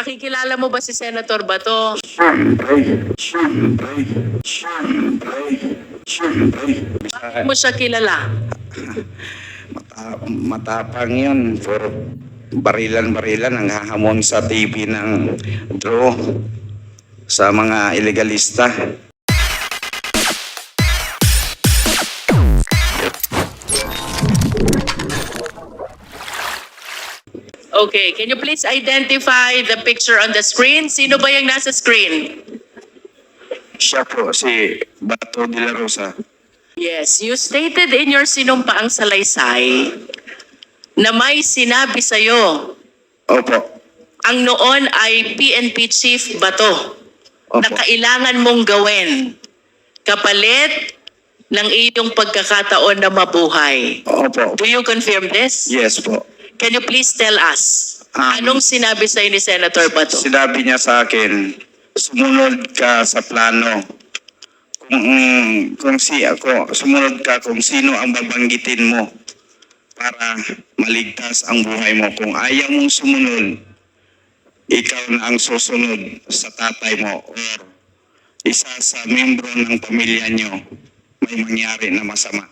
Nakikilala mo ba si Senator Bato? Siyempre. Bakit mo siya kilala? Matapang yun. For barilan-barilan ang hahamon sa TV ng draw sa mga ilegalista. Okay, can you please identify the picture on the screen? Sino ba yung nasa screen? Siya po si Bato de la Rosa. Yes, you stated in your sinumpaang salaysay na may sinabi sa'yo Opo. ang noon ay PNP Chief Bato na Opo. kailangan mong gawin kapalit ng iyong pagkakataon na mabuhay. Opo. Do you confirm this? Yes po. Can you please tell us, Um, anong sinabi sa'yo ni Senator Bato? Sinabi niya sa akin, sumunod ka sa plano. Sumunod ka kung sino ang babanggitin mo para maligtas ang buhay mo. Kung ayaw mong sumunod, ikaw na ang susunod sa tatay mo or isa sa membro ng pamilya niyo may mangyari na masama.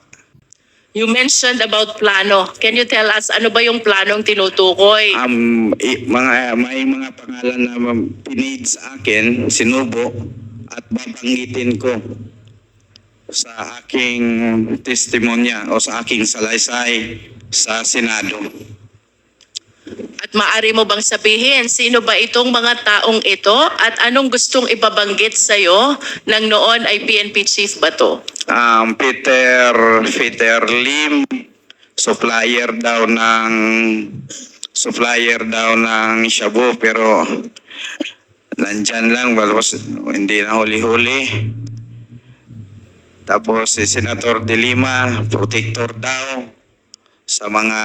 You mentioned about plano. Can you tell us ano ba yung planong tinutukoy? May mga pangalan na pinid sa akin, sinubo at babanggitin ko sa aking testimonya o sa aking salaysay sa Senado. At maaari mo bang sabihin, sino ba itong mga taong ito at anong gustong ibabanggit sa'yo ng noon ay PNP Chief Bato? Peter Lim, supplier daw ng shabu pero nandyan lang, balos hindi na huli-huli. Tapos si Senator De Lima, protector daw sa mga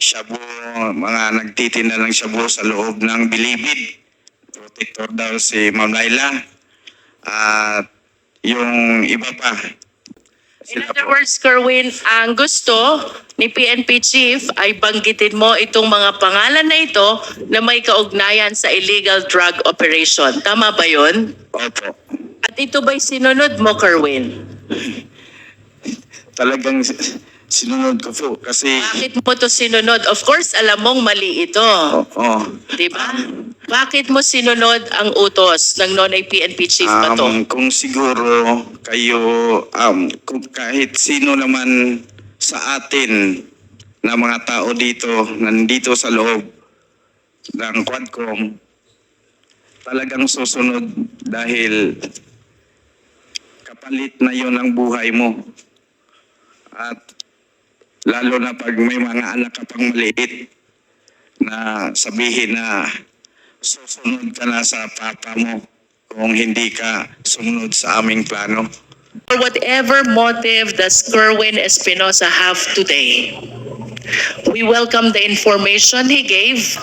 shabu, mga nagtitinda ng shabu sa loob ng Bilibid. Protector daw si Ma'am Laila. At yung iba pa. In other words, Kerwin, ang gusto ni PNP Chief ay banggitin mo itong mga pangalan na ito na may kaugnayan sa illegal drug operation. Tama ba yun? Opo. At ito ba'y sinunod mo, Kerwin? Talagang sinunod ko po kasi Bakit mo to sinunod? Of course, alam mong mali ito. Di ba? Bakit mo sinunod ang utos ng noon ay PNP Chief Bato? kung siguro kayo kung kahit sino naman sa atin na mga tao dito nandito sa loob ng Quadcom talagang susunod dahil kapalit na yon ang buhay mo at lalo na pag may mga anak ka pang maliit na sabihin na susunod ka na sa papa mo kung hindi ka sumunod sa aming plano. For whatever motive does Kerwin Espinosa have today, we welcome the information he gave,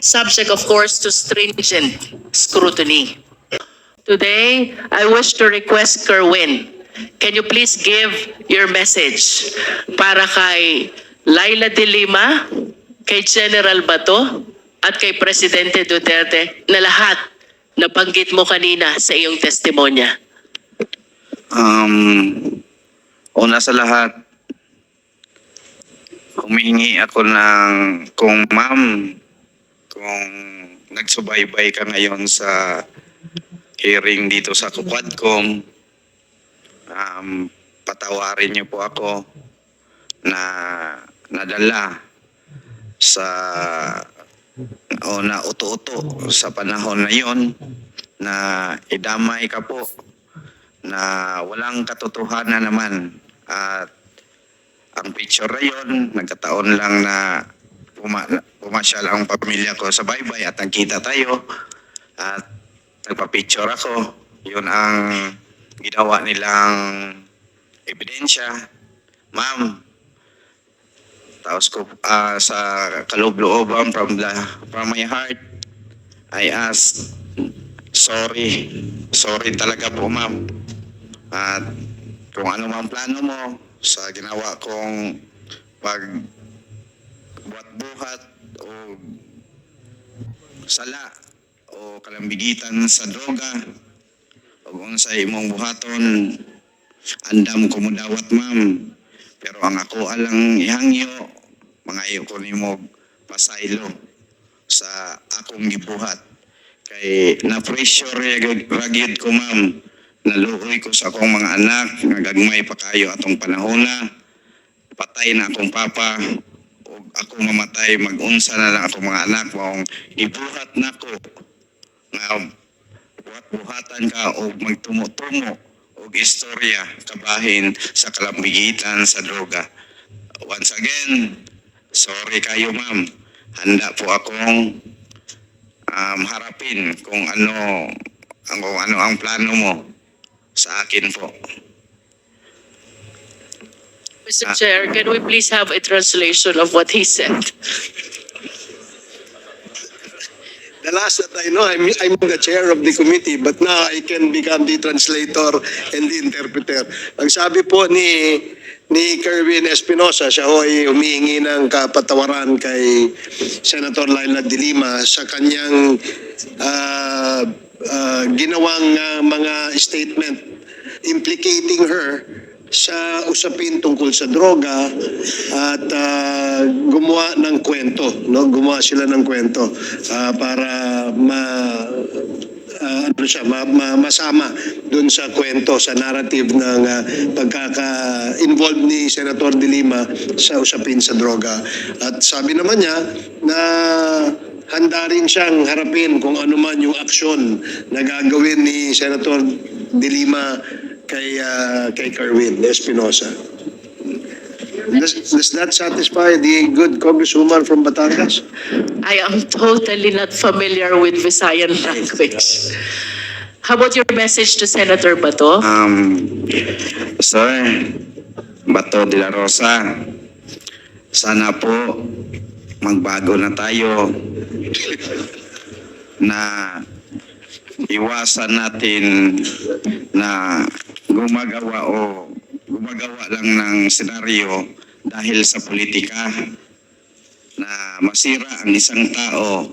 subject of course to stringent scrutiny. Today, I wish to request Kerwin, can you please give your message para kay Laila de Lima, kay General Bato, at kay Presidente Duterte na lahat nabanggit mo kanina sa iyong testimonya? Una sa lahat, humingi ako kung ma'am, kung nagsubaybay ka ngayon sa hearing dito sa Quadcom, patawarin niyo po ako na nadala sa na uto-uto sa panahon na yon na idamay ka po na walang katotohanan naman at ang picture na yon nagkataon lang na pumasyal ang pamilya ko sa baybay at nagkita tayo at nagpa-picture ako. Yun ang ginawa nilang ebidensya. Ma'am, tapos ko sa kaloob-looban from my heart, I ask, sorry talaga po ma'am. At kung ano mang plano mo sa ginawa kong pagbuhat-buhat o sala o kalambigitan sa droga o unsay imong buhaton, andam ko mo dawat ma'am. Pero ang ako alang ihangyo, mangayo ko nimo pasaylo sa akong gibuhat. Kay na-pressure ragyod ko ma'am. Naluoy ko sa akong mga anak, nga gagmay pa kayo atong panahona. Patay na akong papa, o ako mamatay, mag-unsa na lang akong mga anak, maong ibuhat na ko nga buhat-buhatan ka o magtumo-tumo o istorya kabahin sa kalambigitan sa droga. Once again, sorry kayo ma'am. Handa po akong harapin kung ano ang plano mo sa akin po. Mr. Chair, can we please have a translation of what he said? The last that I know, I'm the chair of the committee, but now I can become the translator and the interpreter. Ang sabi po ni Kerwin Espinosa, siya ho ay humihingi ng kapatawaran kay Senator Laila de Lima sa kanyang ginawang mga statement implicating her sa usapin tungkol sa droga at gumawa ng kwento, no? Gumawa sila ng kwento para masama dun sa kwento, sa narrative ng pagkaka-involved ni Senator de Lima sa usapin sa droga. At sabi naman niya na handa rin siyang harapin kung ano man yung aksyon na gagawin ni Senator de Lima kay Kerwin Espinosa. Does that satisfy the good congresswoman from Batangas? I am totally not familiar with Visayan language. How about your message to Senator Bato? Sir, Bato de la Rosa, sana po magbago na tayo na iwasan natin na gumagawa lang ng senaryo dahil sa politika na masira ang isang tao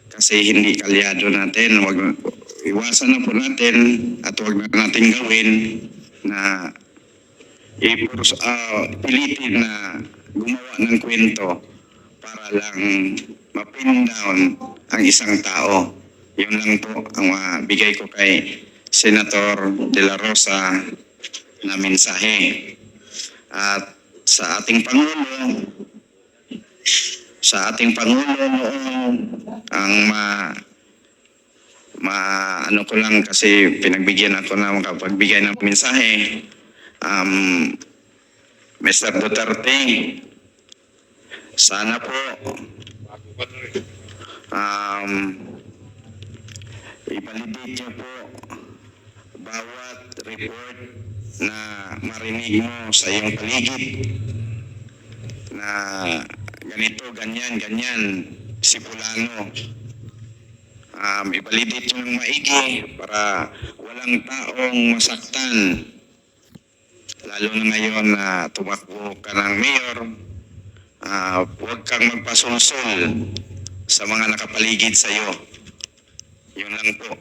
kasi hindi kalyado natin. Iwasan na po natin at huwag na natin gawin na pilitin na gumawa ng kwento para lang mapin down ang isang tao. Yun lang po ang bigay ko kay Senator De La Rosa na mensahe. At sa ating Pangulo ang ano ko lang kasi pinagbigyan ako na makapagbigay ng mensahe. Mr. Duterte, sana po i-validate niyo po bawat report na marinig mo sa iyong paligid na ganito, ganyan, si Fulano. I-validate nyo ng maigi para walang taong masaktan. Lalo na ngayon na tumakbo ka ng mayor, huwag kang magpasulsul sa mga nakapaligid sa iyo. Yun lang po.